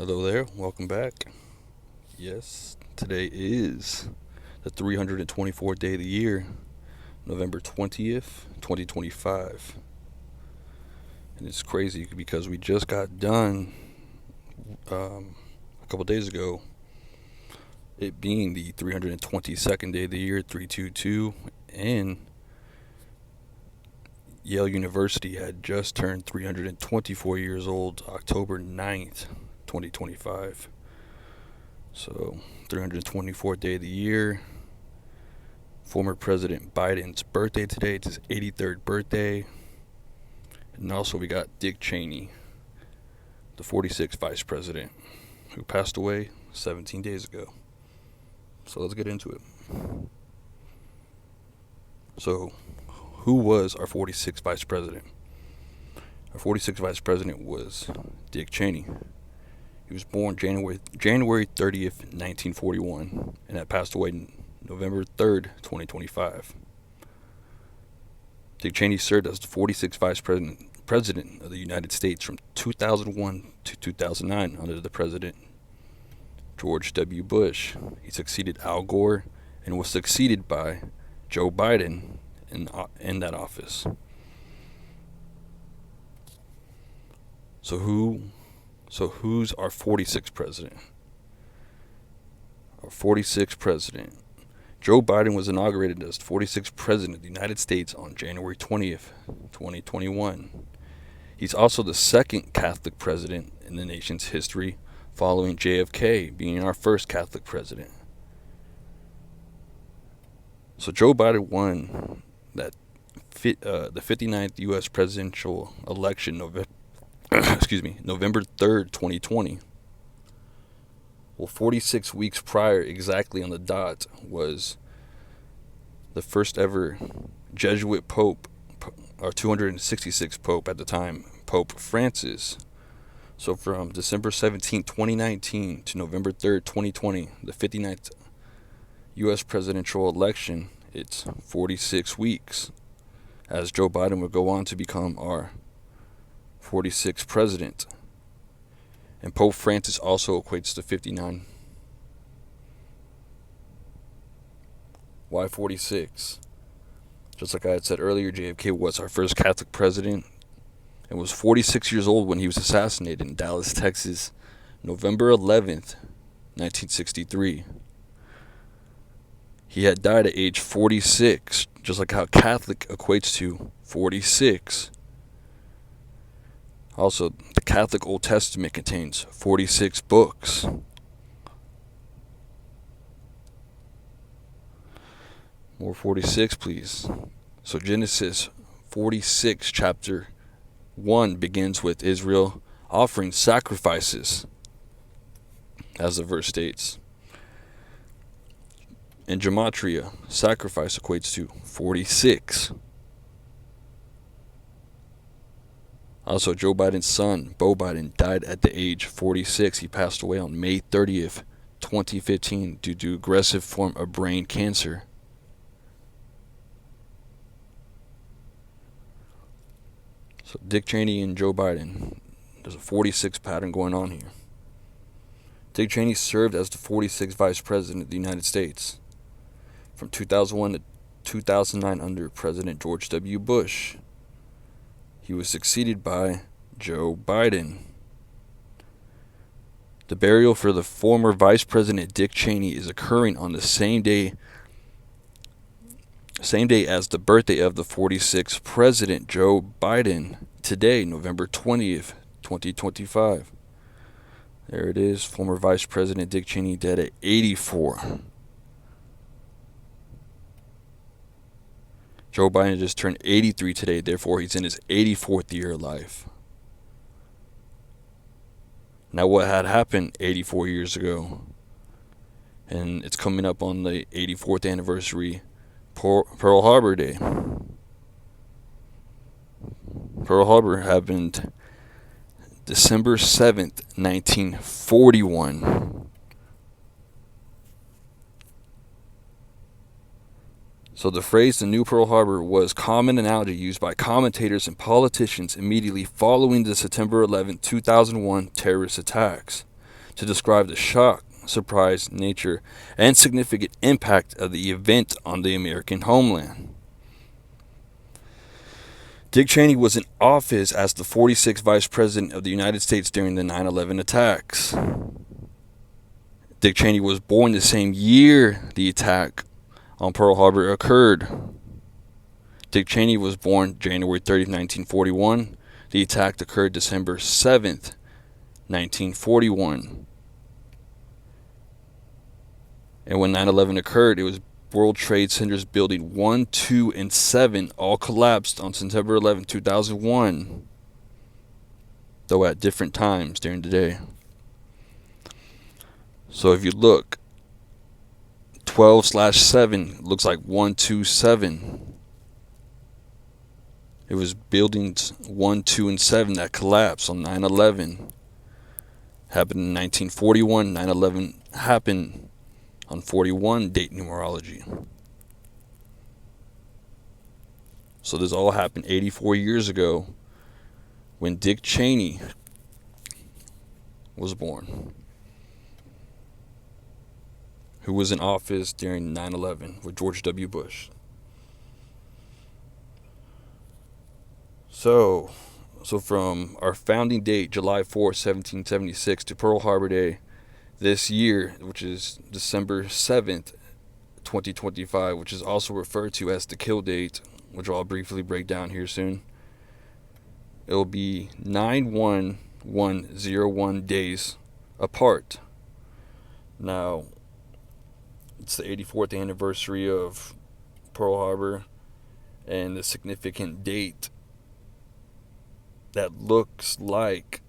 Hello there, welcome back. Yes, today is the 324th day of the year, November 20th, 2025. And it's crazy because we just got done a couple days ago, it being the 322nd day of the year, 322, and Yale University had just turned 324 years old, October 9th, 2025. So, 324th day of the year. Former President Biden's birthday today. It's his 83rd birthday. And also we got Dick Cheney, the 46th vice president, who passed away 17 days ago. So let's get into it. So, who was our 46th vice president? Our 46th vice president was Dick Cheney. He was born January 30th, 1941, and had passed away November 3rd, 2025. Dick Cheney served as the 46th vice president of the United States from 2001 to 2009 under the President George W. Bush. He succeeded Al Gore and was succeeded by Joe Biden in that office. So who's our 46th president? Our 46th president, Joe Biden, was inaugurated as the 46th president of the United States on January 20th, 2021. He's also the second Catholic president in the nation's history, following JFK being our first Catholic president. So Joe Biden won the 59th U.S. presidential election November 3rd, 2020. Well, 46 weeks prior, exactly on the dot, was the first ever Jesuit Pope, or 266th Pope at the time, Pope Francis. So from December 17, 2019 to November 3rd, 2020, the 59th U.S. presidential election, it's 46 weeks, as Joe Biden would go on to become our 46th president. And Pope Francis also equates to 59. Why 46? Just like I had said earlier, JFK was our first Catholic president and was 46 years old when he was assassinated in Dallas, Texas, November 11th, 1963. He had died at age 46, just like how Catholic equates to 46. Also, the Catholic Old Testament contains 46 books. More 46, please. So Genesis 46, chapter 1, begins with Israel offering sacrifices, as the verse states. In Gematria, sacrifice equates to 46. Also, Joe Biden's son, Beau Biden, died at the age 46. He passed away on May 30th, 2015, due to aggressive form of brain cancer. So Dick Cheney and Joe Biden, there's a 46 pattern going on here. Dick Cheney served as the 46th vice president of the United States from 2001 to 2009 under President George W. Bush. He was succeeded by Joe Biden. The burial for the former Vice President Dick Cheney is occurring on the same day as the birthday of the 46th President Joe Biden, today, November 20th, 2025. There it is, former Vice President Dick Cheney, dead at 84. Joe Biden just turned 83 today, therefore he's in his 84th year of life. Now, what had happened 84 years ago? And it's coming up on the 84th anniversary, Pearl Harbor Day. Pearl Harbor happened December 7th, 1941. So the phrase "the new Pearl Harbor" was common analogy used by commentators and politicians immediately following the September 11, 2001 terrorist attacks. to describe the shock, surprise, nature, and significant impact of the event on the American homeland. Dick Cheney was in office as the 46th Vice President of the United States during the 9/11 attacks. Dick Cheney was born the same year the attack on Pearl Harbor occurred. Dick Cheney was born January 30th, 1941. The attack occurred December 7th, 1941. And when 9/11 occurred, it was World Trade Center's building 1, 2, and 7 all collapsed on September 11, 2001, though at different times during the day. So if you look, 12/7 looks like 127. It was buildings 1, 2, and 7 that collapsed on 9/11. Happened in 1941. 9/11 happened on 41 date numerology. So this all happened 84 years ago when Dick Cheney was born, who was in office during 9/11 with George W. Bush. So from our founding date, July 4th, 1776, to Pearl Harbor Day this year, which is December 7th, 2025, which is also referred to as the kill date, which I'll briefly break down here soon. It will be 91101 days apart. Now, it's the 84th anniversary of Pearl Harbor, and the significant date that looks like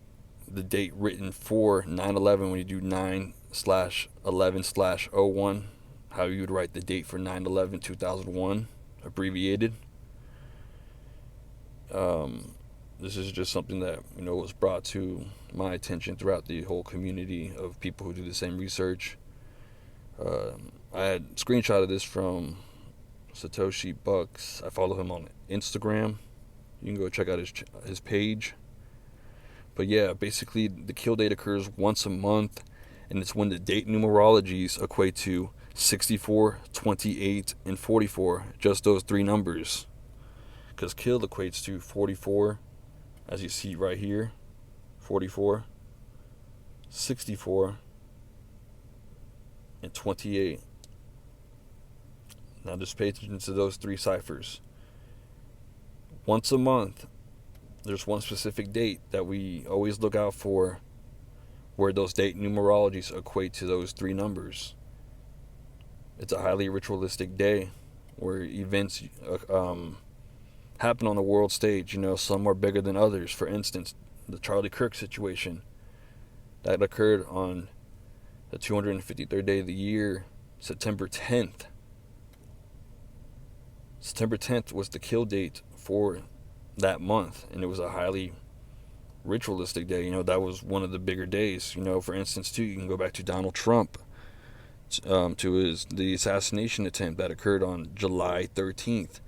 the date written for 9/11 when you do 9/11/01, how you would write the date for 9/11/2001, abbreviated. This is just something that was brought to my attention throughout the whole community of people who do the same research. I had screenshotted this from Satoshi Bucks. I follow him on Instagram. You can go check out his page. But yeah, basically the kill date occurs once a month, and it's when the date numerologies equate to 64, 28, and 44, just those three numbers. Because kill equates to 44, as you see right here, 44, 64, and 28. Now just pay attention to those three ciphers. Once a month, there's one specific date that we always look out for, where those date numerologies equate to those three numbers. It's a highly ritualistic day where events happen on the world stage. Some are bigger than others. For instance, the Charlie Kirk situation that occurred on the 253rd day of the year, September 10th. September 10th was the kill date for that month, and it was a highly ritualistic day. That was one of the bigger days. For instance, too, you can go back to Donald Trump, to the assassination attempt that occurred on July 13th.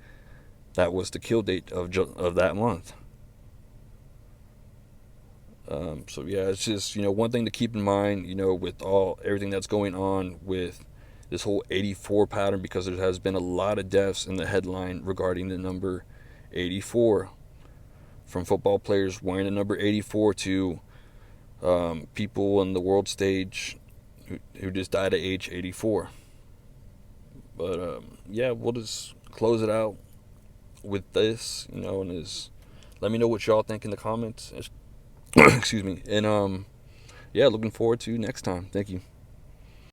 That was the kill date of that month. So yeah, it's just one thing to keep in mind, with everything that's going on with this whole 84 pattern, because there has been a lot of deaths in the headline regarding the number 84, from football players wearing the number 84 to people on the world stage who just died at age 84. But yeah, we'll just close it out with this, and let me know what y'all think in the comments. Excuse me. And yeah, looking forward to next time. Thank you.